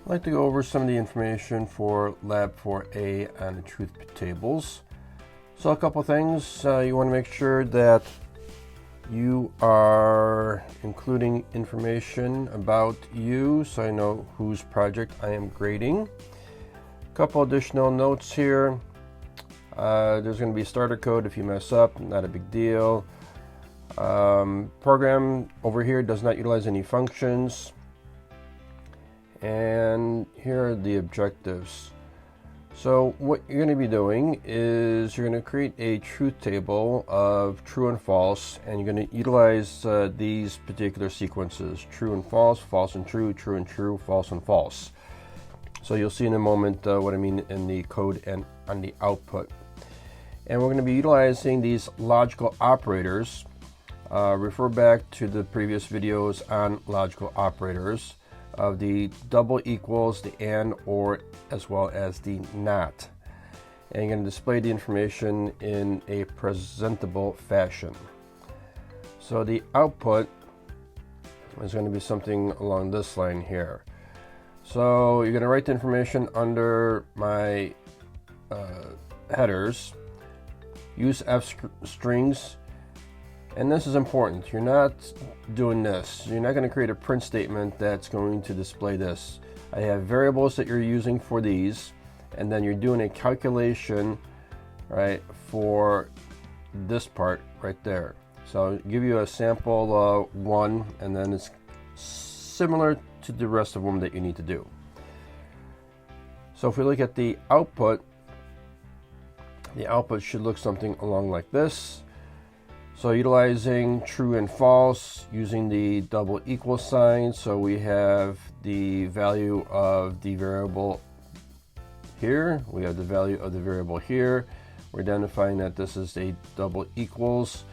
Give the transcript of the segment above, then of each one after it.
I'd like to go over some of the information for Lab04a on the truth tables. So a couple things, you want to make sure that you are including information about you so I know whose project I am grading. A couple additional notes here. There's going to be a starter code if you mess up, not a big deal. Program over here does not utilize any functions. And here are the objectives. So what you're going to be doing is you're going to create a truth table of true and false, and you're going to utilize these particular sequences: true and false, false and true, false and false. So you'll see in a moment what I mean in the code and on the output. And we're going to be utilizing these logical operators. Refer back to the previous videos on logical operators of the double equals, the and, or, as well as the not. And you're going to display the information in a presentable fashion. So the output is going to be something along this line here. So you're going to write the information under my headers, use F strings. And this is important. You're not doing this. You're not going to create a print statement that's going to display this. I have variables that you're using for these, and then you're doing a calculation, right, for this part right there. So I'll give you a sample one, and then it's similar to the rest of them that you need to do. So if we look at the output should look something along like this. So utilizing true and false, using the double equal sign, so we have the value of the variable here, we have the value of the variable here, we're identifying that this is a double equals,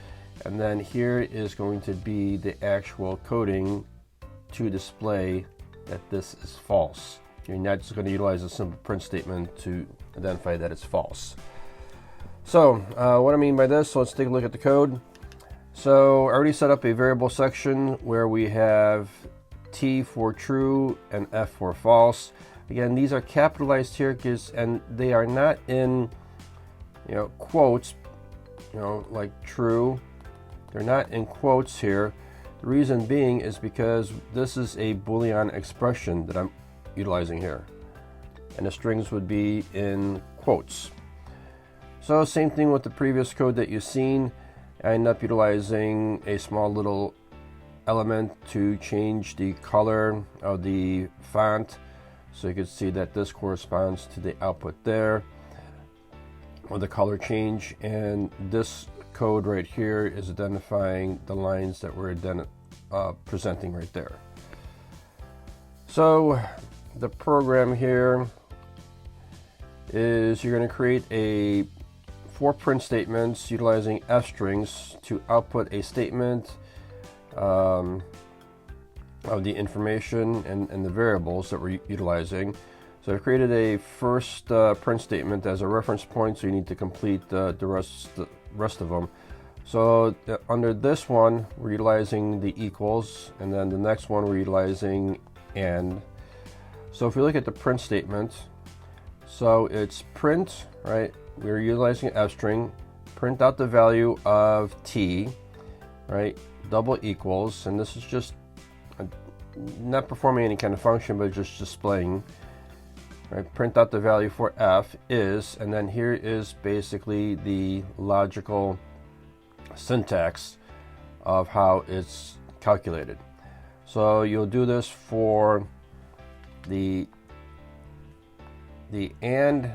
and then here is going to be the actual coding to display that this is false. You're not just going to utilize a simple print statement to identify that it's false. So what I mean by this, so let's take a look at the code. So I already set up a variable section where we have T for true and F for false. Again, these are capitalized here and they are not in, quotes, like true. They're not in quotes here. The reason being is because this is a Boolean expression that I'm utilizing here, and the strings would be in quotes. So same thing with the previous code that you've seen. I end up utilizing a small little element to change the color of the font, so you can see that this corresponds to the output there with the color change, and this code right here is identifying the lines that we're presenting right there. So the program here is you're going to create a 4 print statements utilizing F strings to output a statement of the information and the variables that we're utilizing. So I've created a first print statement as a reference point, so you need to complete the rest of them. So under this one, we're utilizing the equals, and then the next one we're utilizing and. So if we look at the print statement, so it's print, right? We're utilizing an F string, print out the value of T, right? Double equals, and this is just not performing any kind of function, but just displaying, right? Print out the value for F is, and then here is basically the logical syntax of how it's calculated. So you'll do this for the and,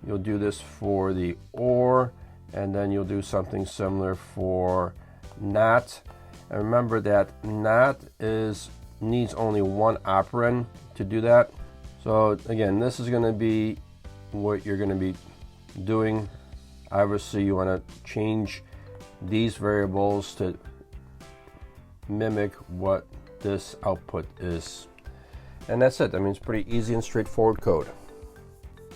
you'll do this for the or, and then you'll do something similar for not. And remember that not needs only one operand to do that. So again, this is going to be what you're going to be doing. Obviously you want to change these variables to mimic what this output is. And that's it. I mean, it's pretty easy and straightforward code.